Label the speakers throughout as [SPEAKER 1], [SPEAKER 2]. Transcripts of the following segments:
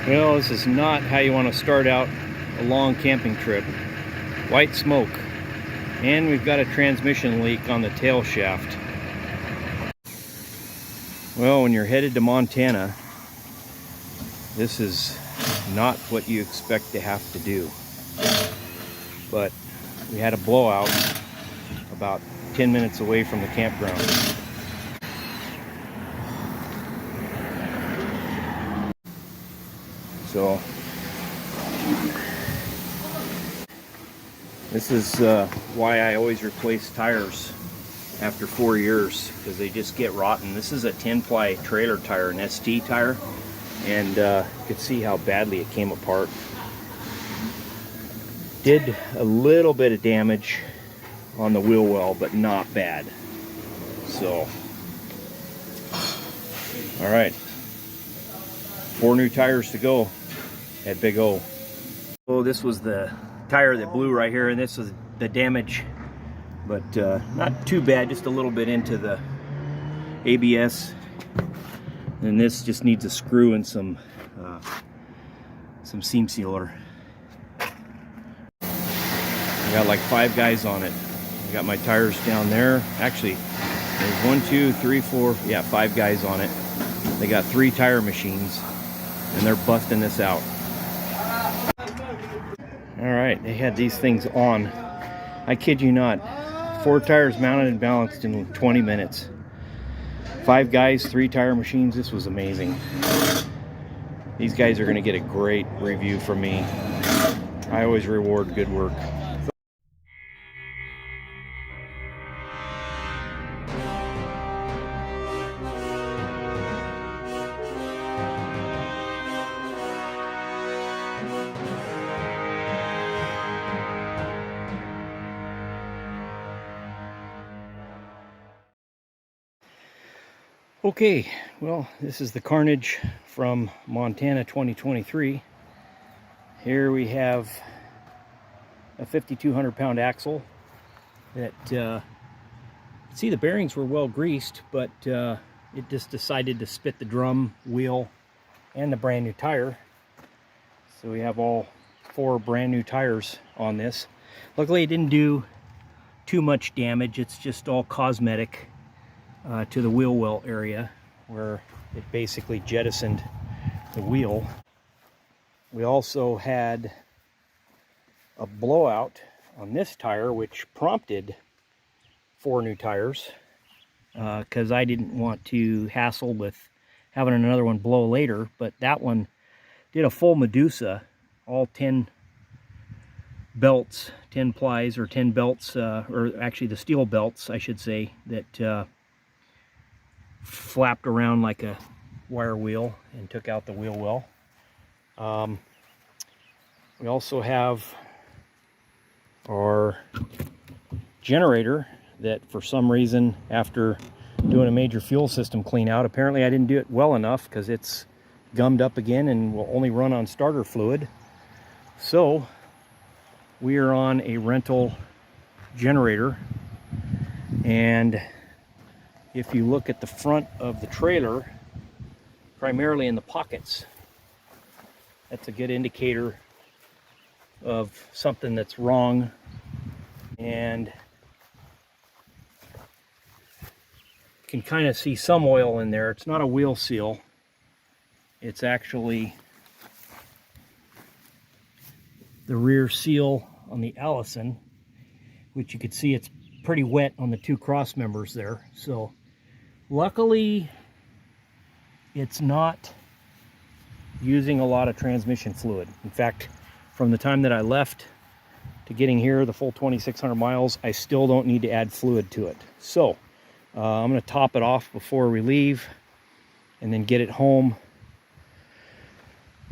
[SPEAKER 1] Well, this is not how you want to start out a long camping trip. White smoke. And we've got a transmission leak on the tail shaft. Well, when you're headed to Montana, this is not what you expect to have to do. But we had a blowout about 10 minutes away from the campground. So this is why I always replace tires after 4 years, because they just get rotten. This is a 10-ply trailer tire, an ST tire, and you could see how badly it came apart. Did a little bit of damage on the wheel well, but not bad. So, all right, 4 new tires to go at Big O. So this was the tire that blew right here, and this was the damage, but not too bad, just a little bit into the ABS, and this just needs a screw and some seam sealer. I got like 5 guys on it. I got my tires down there. Actually, there's 1, 2, 3, 4, yeah, 5 guys on it. They got 3 tire machines, and they're busting this out. All right, they had these things on. I kid you not, 4 tires mounted and balanced in 20 minutes. 5 guys, 3 tire machines. This was amazing. These guys are gonna get a great review from me. I always reward good work. Okay, well, this is the carnage from Montana 2023. Here we have a 5,200 pound axle that, see, the bearings were well greased, but it just decided to spit the drum, wheel, and the brand new tire. So we have all 4 brand new tires on this. Luckily, it didn't do too much damage. It's just all cosmetic. To the wheel well area, where it basically jettisoned the wheel. We also had a blowout on this tire, which prompted 4 new tires, because I didn't want to hassle with having another one blow later. But that one did a full Medusa, all 10 belts, 10 plies, or 10 belts, or actually the steel belts, I should say, that flapped around like a wire wheel and took out the wheel well. We also have our generator that, for some reason, after doing a major fuel system clean out, apparently I didn't do it well enough, because it's gummed up again and will only run on starter fluid. So we are on a rental generator, and if you look at the front of the trailer, primarily in the pockets, that's a good indicator of something that's wrong. And you can kind of see some oil in there. It's not a wheel seal. It's actually the rear seal on the Allison, which you can see it's pretty wet on the 2 cross members there. So luckily, it's not using a lot of transmission fluid. In fact, from the time that I left to getting here, the full 2,600 miles, I still don't need to add fluid to it. So I'm going to top it off before we leave, and then get it home,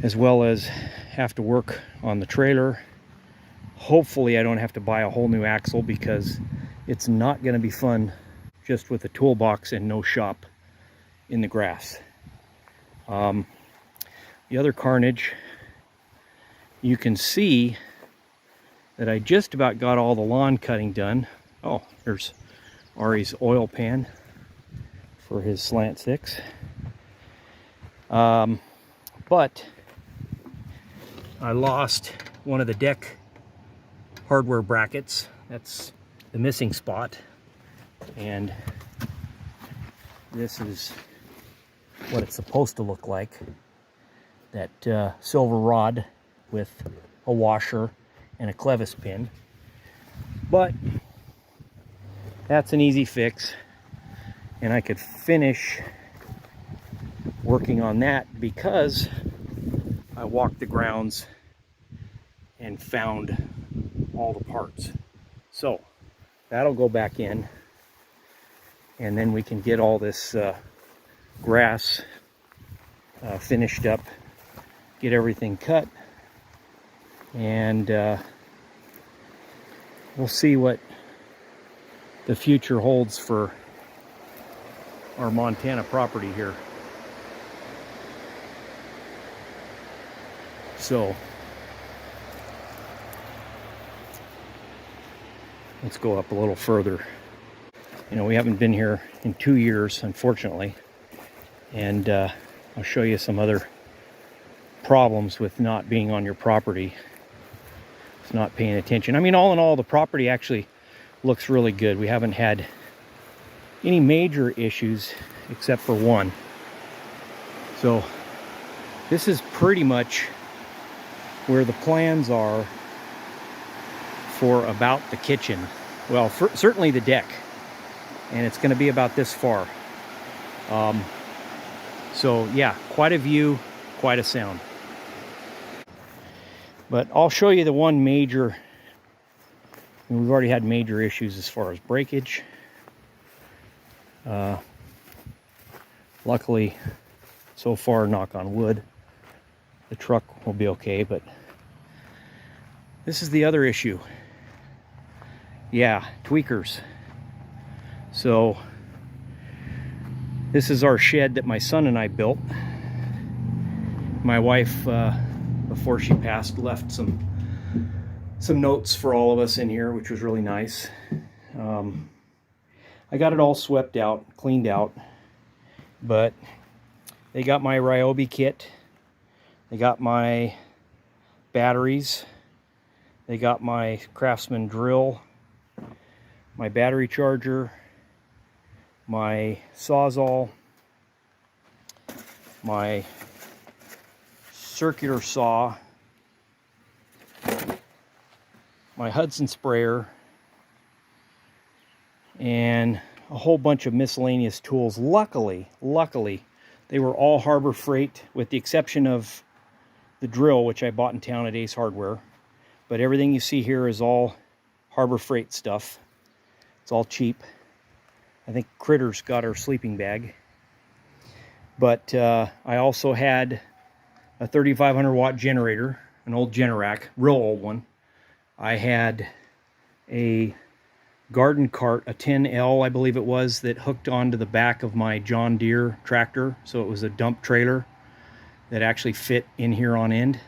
[SPEAKER 1] as well as have to work on the trailer. Hopefully I don't have to buy a whole new axle, because it's not going to be fun just with a toolbox and no shop in the grass. The other carnage, you can see that I just about got all the lawn cutting done. Oh, there's Ari's oil pan for his slant sticks. But I lost one of the deck hardware brackets. That's the missing spot. And this is what it's supposed to look like. That silver rod with a washer and a clevis pin. But that's an easy fix, and I could finish working on that because I walked the grounds and found all the parts. So that'll go back in, and then we can get all this grass finished up, get everything cut, and we'll see what the future holds for our Montana property here. So let's go up a little further. You know, we haven't been here in 2 years, unfortunately, and I'll show you some other problems with not being on your property. It's not paying attention. I mean, all in all, the property actually looks really good. We haven't had any major issues except for one. So this is pretty much where the plans are for about the kitchen. Well, certainly the deck. And it's going to be about this far. So yeah, quite a view, quite a sound. But I'll show you the one major. We've already had major issues as far as breakage. Luckily, so far, knock on wood, the truck will be okay, but this is the other issue. Yeah, tweakers. So this is our shed that my son and I built. My wife, before she passed, left some notes for all of us in here, which was really nice. I got it all swept out, cleaned out, but they got my Ryobi kit, they got my batteries, they got my Craftsman drill, my battery charger, my Sawzall, my circular saw, my Hudson sprayer, and a whole bunch of miscellaneous tools. Luckily, they were all Harbor Freight, with the exception of the drill, which I bought in town at Ace Hardware. But everything you see here is all Harbor Freight stuff. It's all cheap. I think Critters got our sleeping bag. But I also had a 3,500 watt generator, an old Generac, real old one. I had a garden cart, a 10L I believe it was, that hooked onto the back of my John Deere tractor. So it was a dump trailer that actually fit in here on end.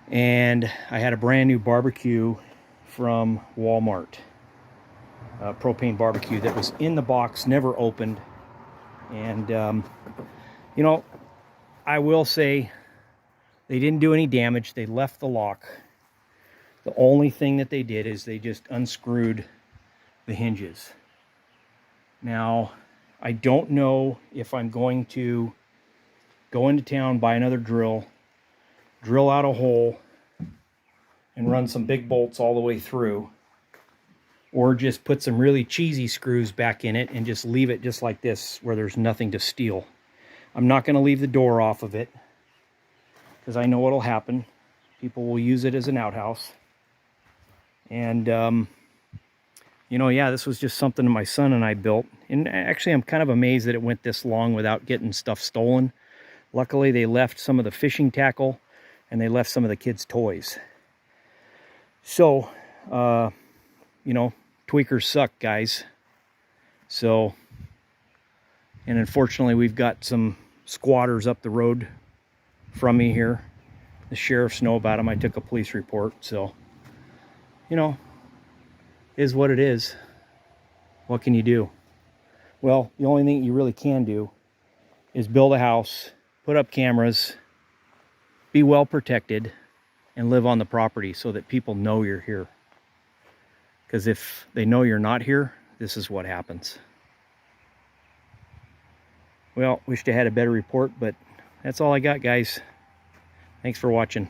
[SPEAKER 1] And I had a brand new barbecue from Walmart, propane barbecue that was in the box, never opened. And you know, I will say they didn't do any damage. They left the lock. The only thing that they did is they just unscrewed the hinges. Now, I don't know if I'm going to go into town, buy another drill, drill out a hole, and run some big bolts all the way through, or just put some really cheesy screws back in it and just leave it just like this, where there's nothing to steal. I'm not going to leave the door off of it, because I know what'll happen. People will use it as an outhouse. And, you know, yeah, this was just something my son and I built. And actually, I'm kind of amazed that it went this long without getting stuff stolen. Luckily, they left some of the fishing tackle, and they left some of the kids' toys. So, you know, tweakers suck, guys. So, and unfortunately, we've got some squatters up the road from me here. The sheriffs know about them. I took a police report, so, you know, is what it is. What can you do? Well, the only thing you really can do is build a house, put up cameras, be well protected and live on the property so that people know you're here. Because if they know you're not here, this is what happens. Well, wished I had a better report, but that's all I got, guys. Thanks for watching.